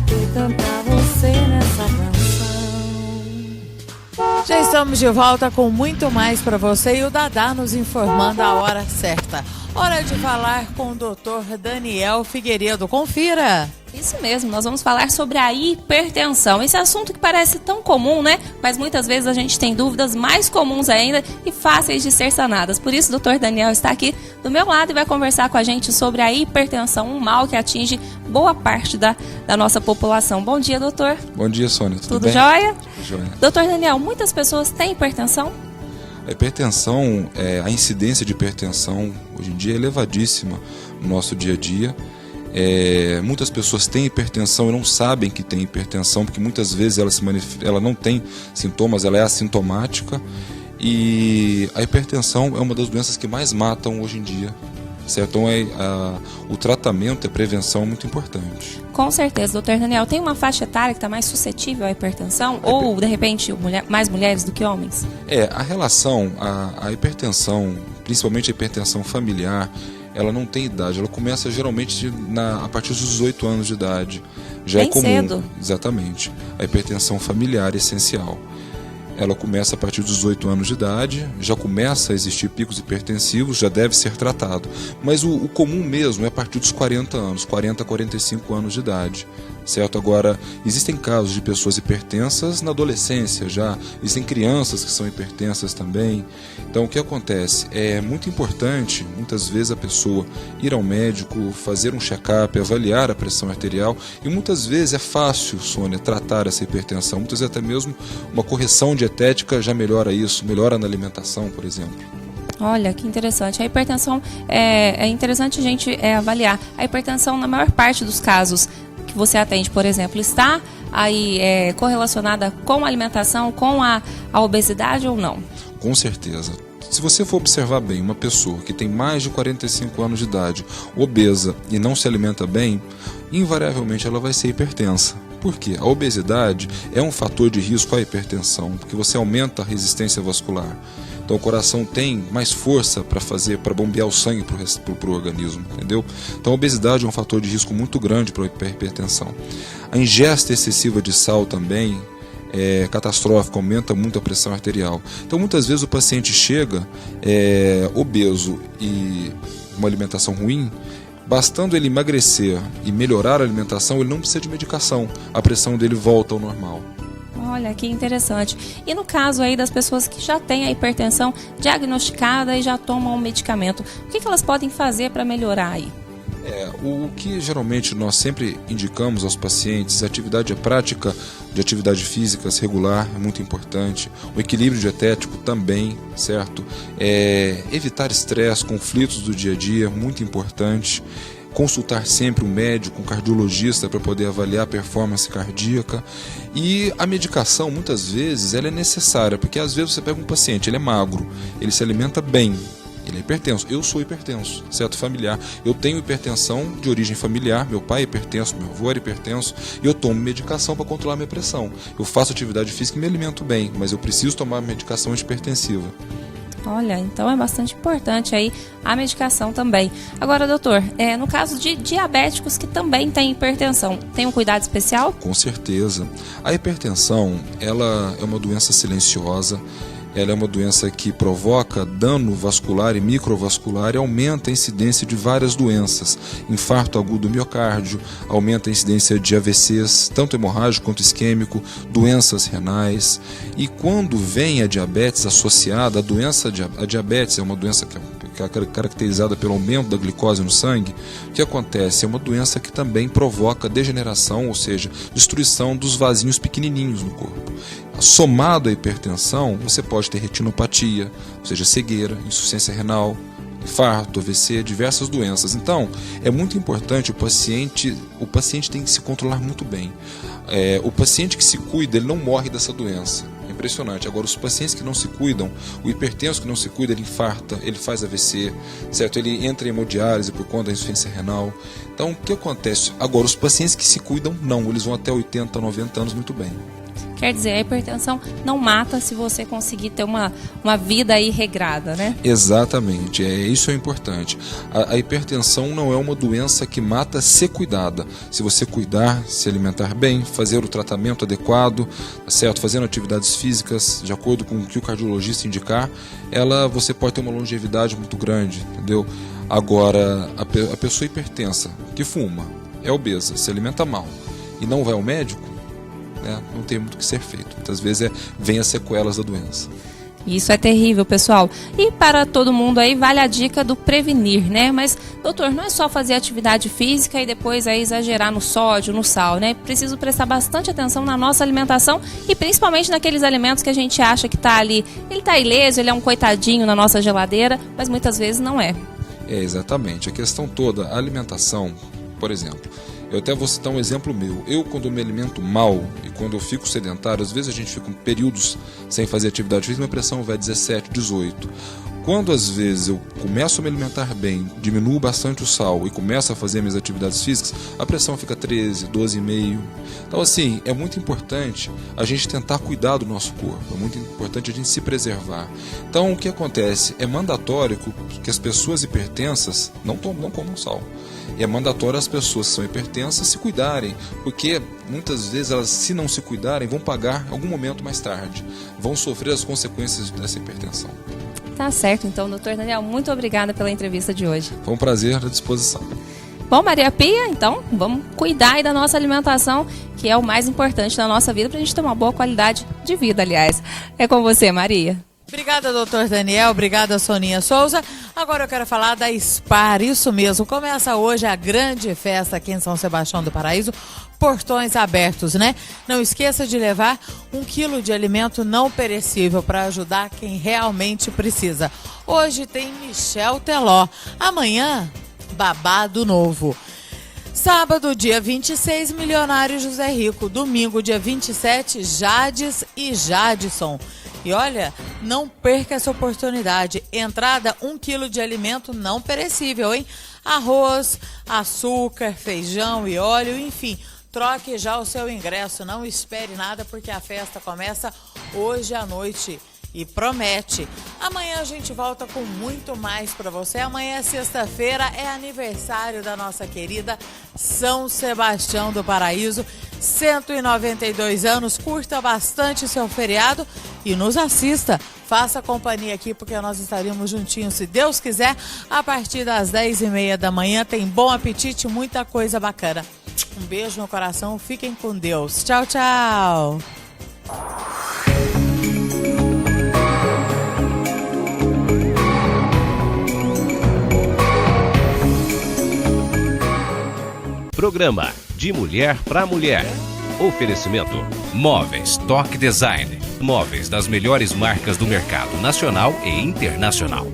ter cantar você nessa canção. Já estamos de volta com muito mais para você e o Dadá nos informando a hora certa. Hora de falar com o Dr. Daniel Figueiredo. Confira! Isso mesmo, nós vamos falar sobre a hipertensão. Esse assunto que parece tão comum, né? Mas muitas vezes a gente tem dúvidas mais comuns ainda e fáceis de ser sanadas. Por isso o Dr. Daniel está aqui do meu lado e vai conversar com a gente sobre a hipertensão, um mal que atinge boa parte da nossa população. Bom dia, doutor. Bom dia, Sônia. Tudo bem? Jóia? Jóia. Doutor Daniel, muitas pessoas têm hipertensão? A hipertensão, a incidência de hipertensão hoje em dia é elevadíssima no nosso dia a dia. Muitas pessoas têm hipertensão e não sabem que tem hipertensão, porque muitas vezes ela não tem sintomas, ela é assintomática. E a hipertensão é uma das doenças que mais matam hoje em dia. Certo? Então o tratamento e a prevenção é muito importante. Com certeza, doutor Daniel. Tem uma faixa etária que está mais suscetível à hipertensão? Ou, de repente, mais mulheres do que homens? A relação, a hipertensão, principalmente a hipertensão familiar, ela não tem idade. Ela começa geralmente a partir dos 18 anos de idade. Já bem é comum. Cedo. Exatamente. A hipertensão familiar é essencial. Ela começa a partir dos 18 anos de idade, já começa a existir picos hipertensivos, já deve ser tratado. Mas o comum mesmo é a partir dos 40 anos, 40 a 45 anos de idade. Certo? Agora, existem casos de pessoas hipertensas na adolescência já, existem crianças que são hipertensas também. Então, o que acontece? É muito importante, muitas vezes, a pessoa ir ao médico, fazer um check-up, avaliar a pressão arterial, e muitas vezes é fácil, Sônia, tratar essa hipertensão. Muitas vezes até mesmo uma correção dietética já melhora isso, melhora na alimentação, por exemplo. Olha, que interessante. A hipertensão, é interessante a gente avaliar. A hipertensão, na maior parte dos casos que você atende, por exemplo, está aí correlacionada com a alimentação, com a obesidade ou não? Com certeza. Se você for observar bem uma pessoa que tem mais de 45 anos de idade, obesa e não se alimenta bem, invariavelmente ela vai ser hipertensa. Por quê? A obesidade é um fator de risco à hipertensão, porque você aumenta a resistência vascular. Então o coração tem mais força para bombear o sangue para o organismo, entendeu? Então a obesidade é um fator de risco muito grande para a hipertensão. A ingesta excessiva de sal também é catastrófica, aumenta muito a pressão arterial. Então muitas vezes o paciente chega obeso e uma alimentação ruim, bastando ele emagrecer e melhorar a alimentação, ele não precisa de medicação, a pressão dele volta ao normal. Olha, que interessante. E no caso aí das pessoas que já têm a hipertensão diagnosticada e já tomam um medicamento, o que elas podem fazer para melhorar aí? O que geralmente nós sempre indicamos aos pacientes, a prática de atividade física regular é muito importante, o equilíbrio dietético também, certo? Evitar estresse, conflitos do dia a dia, muito importante. Consultar sempre um médico, um cardiologista para poder avaliar a performance cardíaca. E a medicação, muitas vezes, ela é necessária, porque às vezes você pega um paciente, ele é magro, ele se alimenta bem, ele é hipertenso. Eu sou hipertenso, certo? Familiar. Eu tenho hipertensão de origem familiar, meu pai é hipertenso, meu avô era hipertenso, e eu tomo medicação para controlar minha pressão. Eu faço atividade física e me alimento bem, mas eu preciso tomar medicação antihipertensiva. Olha, então é bastante importante aí a medicação também. Agora, doutor, no caso de diabéticos que também têm hipertensão, tem um cuidado especial? Com certeza. A hipertensão, ela é uma doença silenciosa. Ela é uma doença que provoca dano vascular e microvascular e aumenta a incidência de várias doenças. Infarto agudo do miocárdio, aumenta a incidência de AVCs, tanto hemorrágico quanto isquêmico, doenças renais. E quando vem a diabetes associada, a diabetes é uma doença que é caracterizada pelo aumento da glicose no sangue. O que acontece? É uma doença que também provoca degeneração, ou seja, destruição dos vasinhos pequenininhos no corpo. Somado à hipertensão, você pode ter retinopatia, ou seja, cegueira, insuficiência renal, infarto, AVC, diversas doenças. Então, é muito importante o paciente tem que se controlar muito bem. O paciente que se cuida, ele não morre dessa doença. É impressionante. Agora, os pacientes que não se cuidam, o hipertenso que não se cuida, ele infarta, ele faz AVC, certo? Ele entra em hemodiálise por conta da insuficiência renal. Então, o que acontece? Agora, os pacientes que se cuidam, não. Eles vão até 80, 90 anos muito bem. Quer dizer, a hipertensão não mata se você conseguir ter uma vida aí regrada, né? Exatamente, isso é importante. A hipertensão não é uma doença que mata se cuidada. Se você cuidar, se alimentar bem, fazer o tratamento adequado, tá certo? Fazendo atividades físicas de acordo com o que o cardiologista indicar, você pode ter uma longevidade muito grande, entendeu? Agora, a pessoa hipertensa que fuma, é obesa, se alimenta mal e não vai ao médico, né, não tem muito o que ser feito. Muitas vezes vem as sequelas da doença. Isso é terrível, pessoal. E para todo mundo aí vale a dica do prevenir, né? Mas, doutor, não é só fazer atividade física e depois aí exagerar no sódio, no sal, né? Preciso prestar bastante atenção na nossa alimentação e principalmente naqueles alimentos que a gente acha que está ali. Ele está ileso, ele é um coitadinho na nossa geladeira, mas muitas vezes não é. Exatamente. A questão toda, a alimentação, por exemplo, eu até vou citar um exemplo meu. Eu, quando me alimento mal e quando eu fico sedentário, às vezes a gente fica períodos sem fazer atividade física, minha pressão vai 17, 18. Quando às vezes eu começo a me alimentar bem, diminuo bastante o sal e começo a fazer minhas atividades físicas, a pressão fica 13, 12,5. Então assim, é muito importante a gente tentar cuidar do nosso corpo, é muito importante a gente se preservar. Então o que acontece? É mandatório que as pessoas hipertensas não comam sal. E é mandatório as pessoas que são hipertensas se cuidarem, porque muitas vezes elas, se não se cuidarem, vão pagar em algum momento mais tarde, vão sofrer as consequências dessa hipertensão. Tá certo, então, doutor Daniel, muito obrigada pela entrevista de hoje. Foi um prazer, à disposição. Bom, Maria Pia, então, vamos cuidar aí da nossa alimentação, que é o mais importante na nossa vida, pra gente ter uma boa qualidade de vida, aliás. É com você, Maria. Obrigada, doutor Daniel. Obrigada, Soninha Souza. Agora eu quero falar da SPAR, isso mesmo. Começa hoje a grande festa aqui em São Sebastião do Paraíso. Portões abertos, né? Não esqueça de levar 1 quilo de alimento não perecível para ajudar quem realmente precisa. Hoje tem Michel Teló. Amanhã, Babado Novo. Sábado, dia 26, Milionário José Rico. Domingo, dia 27, Jades e Jadson. E olha, não perca essa oportunidade. Entrada, 1 quilo de alimento não perecível, hein? Arroz, açúcar, feijão e óleo, enfim. Troque já o seu ingresso. Não espere nada porque a festa começa hoje à noite. E promete. Amanhã a gente volta com muito mais para você. Amanhã, sexta-feira, é aniversário da nossa querida São Sebastião do Paraíso. 192 anos. Curta bastante seu feriado e nos assista. Faça companhia aqui porque nós estaremos juntinhos, se Deus quiser, a partir das 10h30 da manhã. Tem bom apetite, muita coisa bacana. Um beijo no coração. Fiquem com Deus. Tchau, tchau. Programa De Mulher para Mulher. Oferecimento: Móveis Toque Design. Móveis das melhores marcas do mercado nacional e internacional.